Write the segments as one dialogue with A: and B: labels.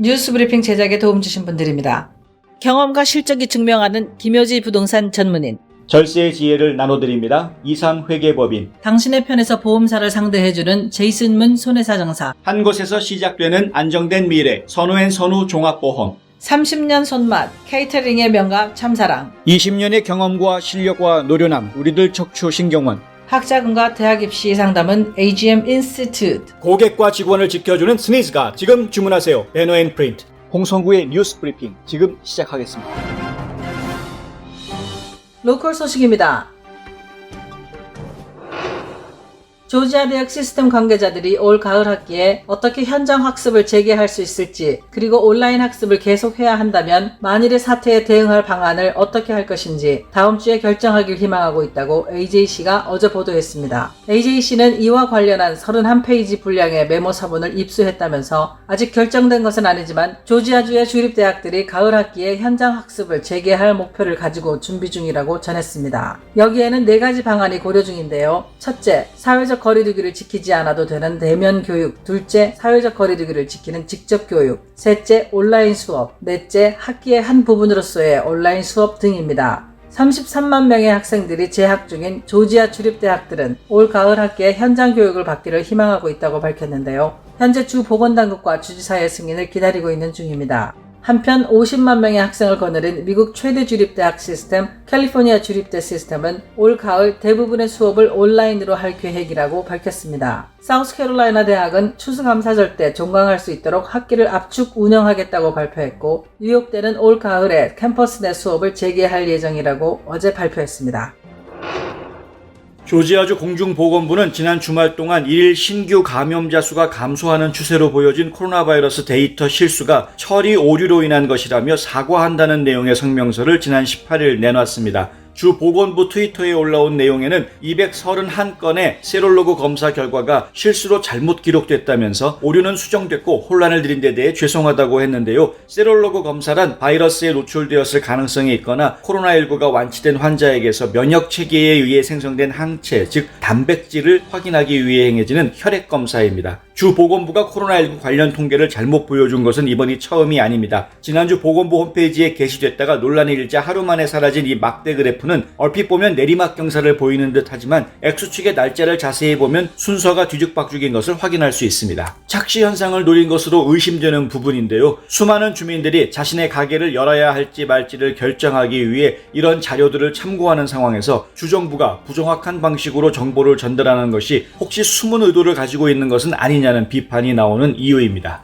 A: 뉴스 브리핑 제작에 도움 주신 분들입니다. 경험과 실적이 증명하는 김효지 부동산 전문인,
B: 절세의 지혜를 나눠드립니다. 이상회계법인,
A: 당신의 편에서 보험사를 상대해주는 제이슨문 손해사정사,
B: 한 곳에서 시작되는 안정된 미래 선우앤선우 종합보험,
A: 30년 손맛 케이터링의 명가 참사랑,
B: 20년의 경험과 실력과 노련함 우리들 척추신경원,
A: 학자금과 대학 입시 상담은 AGM 인스티튜트,
B: 고객과 직원을 지켜주는 스니즈가 지금 주문하세요. 배너앤프린트. 홍성구의 뉴스 브리핑 지금 시작하겠습니다.
A: 로컬 소식입니다. 조지아 대학 시스템 관계자들이 올 가을 학기에 어떻게 현장 학습을 재개할 수 있을지, 그리고 온라인 학습을 계속해야 한다면 만일의 사태에 대응할 방안을 어떻게 할 것인지 다음 주에 결정하길 희망하고 있다고 AJC가 어제 보도했습니다. AJC는 이와 관련한 31페이지 분량의 메모 사본을 입수했다면서 아직 결정된 것은 아니지만 조지아주의 주립대학들이 가을 학기에 현장 학습을 재개할 목표를 가지고 준비 중이라고 전했습니다. 여기에는 4가지 방안이 고려 중인데요. 첫째, 사회적 거리두기를 지키지 않아도 되는 대면 교육, 둘째, 사회적 거리두기를 지키는 직접 교육, 셋째, 온라인 수업, 넷째, 학기의 한 부분으로서의 온라인 수업 등입니다. 33만 명의 학생들이 재학 중인 조지아 주립대학들은 올 가을 학기에 현장 교육을 받기를 희망하고 있다고 밝혔는데요. 현재 주 보건당국과 주지사의 승인을 기다리고 있는 중입니다. 한편 50만 명의 학생을 거느린 미국 최대 주립대학 시스템 캘리포니아 주립대 시스템은 올 가을 대부분의 수업을 온라인으로 할 계획이라고 밝혔습니다. 사우스캐롤라이나 대학은 추수감사절 때 종강할 수 있도록 학기를 압축 운영하겠다고 발표했고, 뉴욕대는 올 가을에 캠퍼스 내 수업을 재개할 예정이라고 어제 발표했습니다.
B: 조지아주 공중보건부는 지난 주말 동안 1일 신규 감염자 수가 감소하는 추세로 보여진 코로나 바이러스 데이터 실수가 처리 오류로 인한 것이라며 사과한다는 내용의 성명서를 지난 18일 내놨습니다. 주 보건부 트위터에 올라온 내용에는 231건의 세롤로그 검사 결과가 실수로 잘못 기록됐다면서 오류는 수정됐고 혼란을 드린 데 대해 죄송하다고 했는데요. 세롤로그 검사란 바이러스에 노출되었을 가능성이 있거나 코로나19가 완치된 환자에게서 면역 체계에 의해 생성된 항체, 즉 단백질을 확인하기 위해 행해지는 혈액 검사입니다. 주 보건부가 코로나19 관련 통계를 잘못 보여준 것은 이번이 처음이 아닙니다. 지난주 보건부 홈페이지에 게시됐다가 논란이 일자 하루 만에 사라진 이 막대 그래프는 얼핏 보면 내리막 경사를 보이는 듯 하지만 X축의 날짜를 자세히 보면 순서가 뒤죽박죽인 것을 확인할 수 있습니다. 착시 현상을 노린 것으로 의심되는 부분인데요. 수많은 주민들이 자신의 가게를 열어야 할지 말지를 결정하기 위해 이런 자료들을 참고하는 상황에서 주정부가 부정확한 방식으로 정보를 전달하는 것이 혹시 숨은 의도를 가지고 있는 것은 아니냐는 비판이 나오는 이유입니다.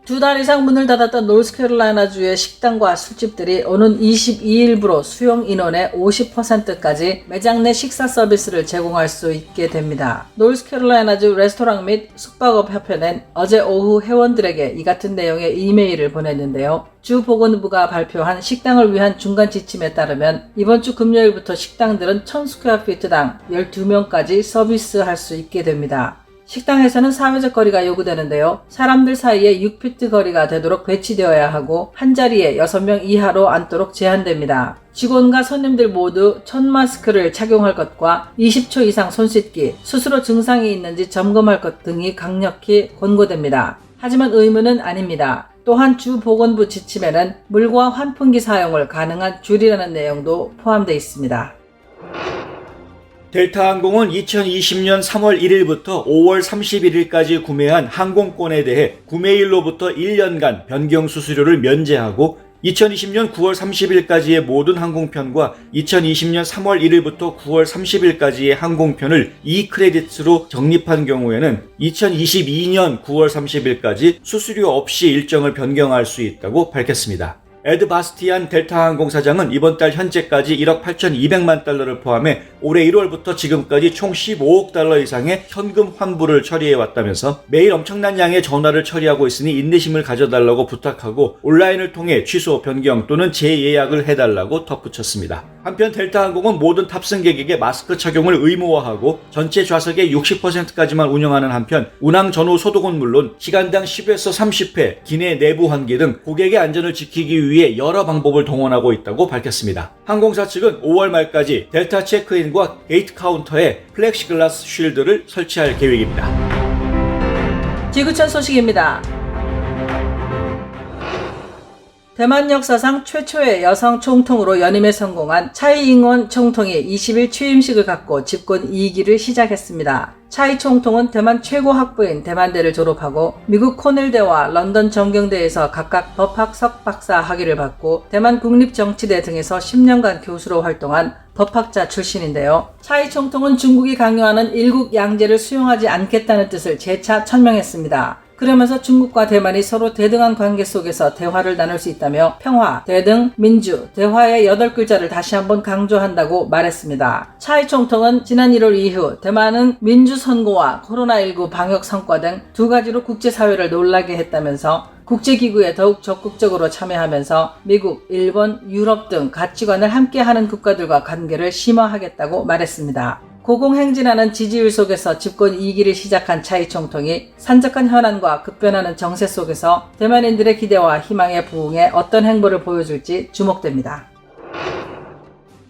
A: 2달 이상 문을 닫았던 노스캐롤라이나주의 식당과 술집들이 오는 22일부로 수용 인원의 50%까지 매장 내 식사 서비스를 제공할 수 있게 됩니다. 노스캐롤라이나주 레스토랑 및 숙박업 협회는 어제 오후 회원들에게 이 같은 내용의 이메일을 보냈는데요. 주 보건부가 발표한 식당을 위한 중간 지침에 따르면 이번 주 금요일부터 식당들은 1000스퀘어피트당 12명까지 서비스할 수 있게 됩니다. 식당에서는 사회적 거리가 요구되는데요. 사람들 사이에 6피트 거리가 되도록 배치되어야 하고 한 자리에 6명 이하로 앉도록 제한됩니다. 직원과 손님들 모두 1000마스크를 착용할 것과 20초 이상 손 씻기, 스스로 증상이 있는지 점검할 것 등이 강력히 권고됩니다. 하지만 의무는 아닙니다. 또한 주 보건부 지침에는 물과 환풍기 사용을 가능한 줄이라는 내용도 포함되어 있습니다.
B: 델타항공은 2020년 3월 1일부터 5월 31일까지 구매한 항공권에 대해 구매일로부터 1년간 변경 수수료를 면제하고 2020년 9월 30일까지의 모든 항공편과 2020년 3월 1일부터 9월 30일까지의 항공편을 E-크레딧으로 적립한 경우에는 2022년 9월 30일까지 수수료 없이 일정을 변경할 수 있다고 밝혔습니다. 에드 바스티안 델타항공 사장은 이번 달 현재까지 1억 8,200만 달러를 포함해 올해 1월부터 지금까지 총 15억 달러 이상의 현금 환불을 처리해왔다면서 매일 엄청난 양의 전화를 처리하고 있으니 인내심을 가져달라고 부탁하고 온라인을 통해 취소, 변경 또는 재예약을 해달라고 덧붙였습니다. 한편 델타항공은 모든 탑승객에게 마스크 착용을 의무화하고 전체 좌석의 60%까지만 운영하는 한편 운항 전후 소독은 물론 시간당 10에서 30회 기내 내부 환기 등 고객의 안전을 지키기 위해 여러 방법을 동원하고 있다고 밝혔습니다. 항공사 측은 5월 말까지 델타 체크인과 게이트 카운터에 플렉시글라스 쉴드를 설치할 계획입니다.
A: 지구촌 소식입니다. 대만 역사상 최초의 여성 총통으로 연임에 성공한 차이잉원 총통이 20일 취임식을 갖고 집권 2기를 시작했습니다. 차이 총통은 대만 최고 학부인 대만대를 졸업하고 미국 코넬대와 런던 정경대에서 각각 법학 석박사 학위를 받고 대만 국립정치대 등에서 10년간 교수로 활동한 법학자 출신인데요. 차이 총통은 중국이 강요하는 일국 양제를 수용하지 않겠다는 뜻을 재차 천명했습니다. 그러면서 중국과 대만이 서로 대등한 관계 속에서 대화를 나눌 수 있다며 평화, 대등, 민주, 대화의 8글자를 다시 한번 강조한다고 말했습니다. 차이 총통은 지난 1월 이후 대만은 민주선거와 코로나19 방역 성과 등 두 가지로 국제사회를 놀라게 했다면서 국제기구에 더욱 적극적으로 참여하면서 미국, 일본, 유럽 등 가치관을 함께하는 국가들과 관계를 심화하겠다고 말했습니다. 고공행진하는 지지율 속에서 집권 2기를 시작한 차이 총통이 산적한 현안과 급변하는 정세 속에서 대만인들의 기대와 희망에 부응해 어떤 행보를 보여줄지 주목됩니다.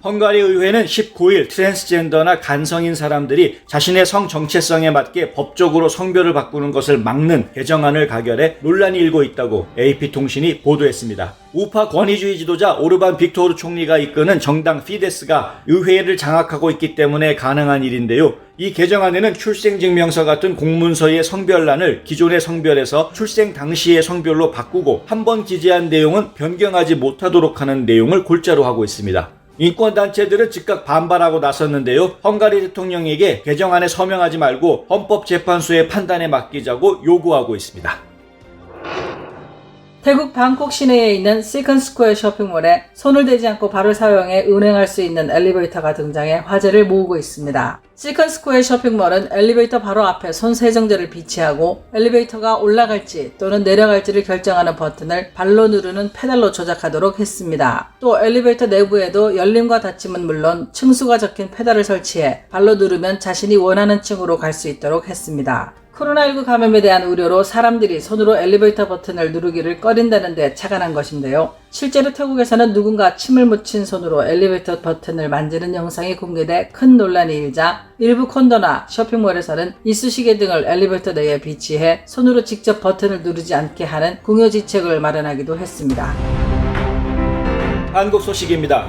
B: 헝가리 의회는 19일 트랜스젠더나 간성인 사람들이 자신의 성 정체성에 맞게 법적으로 성별을 바꾸는 것을 막는 개정안을 가결해 논란이 일고 있다고 AP통신이 보도했습니다. 우파 권위주의 지도자 오르반 빅토르 총리가 이끄는 정당 피데스가 의회를 장악하고 있기 때문에 가능한 일인데요. 이 개정안에는 출생증명서 같은 공문서의 성별란을 기존의 성별에서 출생 당시의 성별로 바꾸고 한 번 기재한 내용은 변경하지 못하도록 하는 내용을 골자로 하고 있습니다. 인권단체들은 즉각 반발하고 나섰는데요. 헝가리 대통령에게 개정안에 서명하지 말고 헌법재판소의 판단에 맡기자고 요구하고 있습니다.
A: 태국 방콕 시내에 있는 시컨스퀘어 쇼핑몰에 손을 대지 않고 발을 사용해 운행할 수 있는 엘리베이터가 등장해 화제를 모으고 있습니다. 시컨스퀘어 쇼핑몰은 엘리베이터 바로 앞에 손 세정제를 비치하고 엘리베이터가 올라갈지 또는 내려갈지를 결정하는 버튼을 발로 누르는 페달로 조작하도록 했습니다. 또 엘리베이터 내부에도 열림과 닫힘은 물론 층수가 적힌 페달을 설치해 발로 누르면 자신이 원하는 층으로 갈 수 있도록 했습니다. 코로나19 감염에 대한 우려로 사람들이 손으로 엘리베이터 버튼을 누르기를 꺼린다는 데 착안한 것인데요. 실제로 태국에서는 누군가 침을 묻힌 손으로 엘리베이터 버튼을 만지는 영상이 공개돼 큰 논란이 일자 일부 콘도나 쇼핑몰에서는 이쑤시개 등을 엘리베이터 내에 비치해 손으로 직접 버튼을 누르지 않게 하는 공효지책을 마련하기도 했습니다.
B: 한국 소식입니다.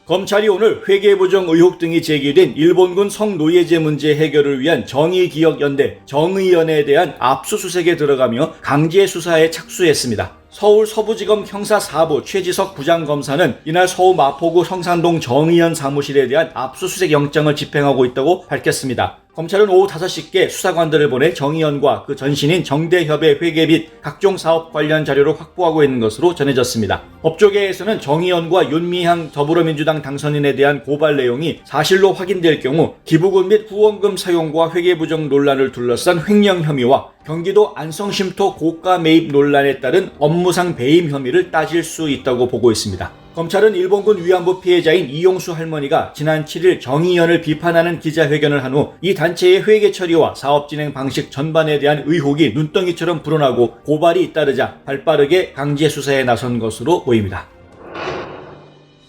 B: 검찰이 오늘 회계부정 의혹 등이 제기된 일본군 성노예제 문제 해결을 위한 정의기억연대 정의연에 대한 압수수색에 들어가며 강제 수사에 착수했습니다. 서울 서부지검 형사 4부 최지석 부장검사는 이날 서울 마포구 성산동 정의연 사무실에 대한 압수수색 영장을 집행하고 있다고 밝혔습니다. 검찰은 오후 5시께 수사관들을 보내 정의연과 그 전신인 정대협의 회계 및 각종 사업 관련 자료를 확보하고 있는 것으로 전해졌습니다. 법조계에서는 정의연과 윤미향 더불어민주당 당선인에 대한 고발 내용이 사실로 확인될 경우 기부금 및 후원금 사용과 회계 부정 논란을 둘러싼 횡령 혐의와 경기도 안성쉼터 고가 매입 논란에 따른 업무상 배임 혐의를 따질 수 있다고 보고 있습니다. 검찰은 일본군 위안부 피해자인 이용수 할머니가 지난 7일 정의연을 비판하는 기자회견을 한 후 이 단체의 회계 처리와 사업 진행 방식 전반에 대한 의혹이 눈덩이처럼 불어나고 고발이 잇따르자 발빠르게 강제 수사에 나선 것으로 보입니다.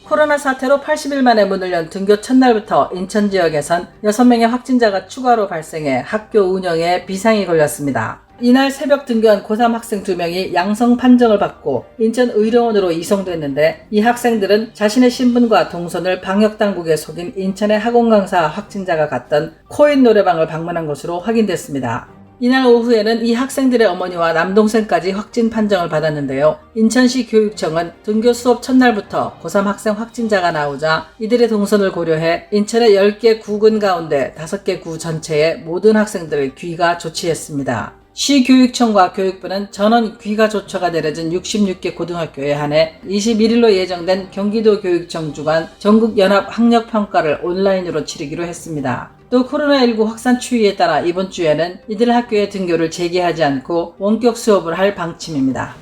A: 코로나 사태로 80일 만에 문을 연 등교 첫날부터 인천 지역에선 6명의 확진자가 추가로 발생해 학교 운영에 비상이 걸렸습니다. 이날 새벽 등교한 고3 학생 2명이 양성 판정을 받고 인천의료원으로 이송됐는데 이 학생들은 자신의 신분과 동선을 방역당국에 속인 인천의 학원강사 확진자가 갔던 코인 노래방을 방문한 것으로 확인됐습니다. 이날 오후에는 이 학생들의 어머니와 남동생까지 확진 판정을 받았는데요. 인천시 교육청은 등교 수업 첫날부터 고3 학생 확진자가 나오자 이들의 동선을 고려해 인천의 10개 구군 가운데 5개 구 전체의 모든 학생들을 귀가 조치했습니다. 시교육청과 교육부는 전원 귀가 조처가 내려진 66개 고등학교에 한해 21일로 예정된 경기도 교육청 주관 전국연합학력평가를 온라인으로 치르기로 했습니다. 또 코로나19 확산 추이에 따라 이번 주에는 이들 학교의 등교를 재개하지 않고 원격 수업을 할 방침입니다.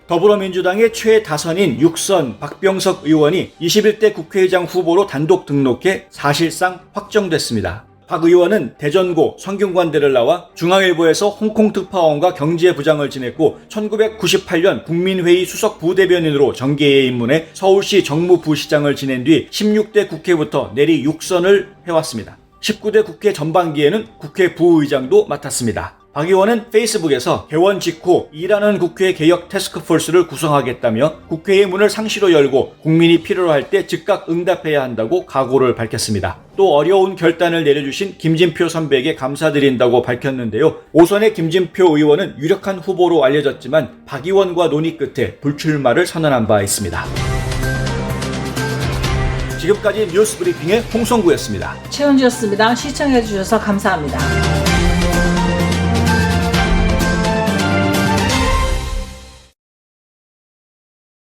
B: 더불어민주당의 최다선인 6선 박병석 의원이 21대 국회의장 후보로 단독 등록해 사실상 확정됐습니다. 박 의원은 대전고 성균관대를 나와 중앙일보에서 홍콩 특파원과 경제부장을 지냈고 1998년 국민회의 수석 부대변인으로 정계에 입문해 서울시 정무부시장을 지낸 뒤 16대 국회부터 내리 6선을 해왔습니다. 19대 국회 전반기에는 국회 부의장도 맡았습니다. 박 의원은 페이스북에서 개원 직후 일하는 국회 개혁 태스크포스를 구성하겠다며 국회의 문을 상시로 열고 국민이 필요로 할 때 즉각 응답해야 한다고 각오를 밝혔습니다. 또 어려운 결단을 내려주신 김진표 선배에게 감사드린다고 밝혔는데요. 오선의 김진표 의원은 유력한 후보로 알려졌지만 박 의원과 논의 끝에 불출마를 선언한 바 있습니다. 지금까지 뉴스 브리핑의 홍성구였습니다.
A: 최은주였습니다. 시청해주셔서 감사합니다.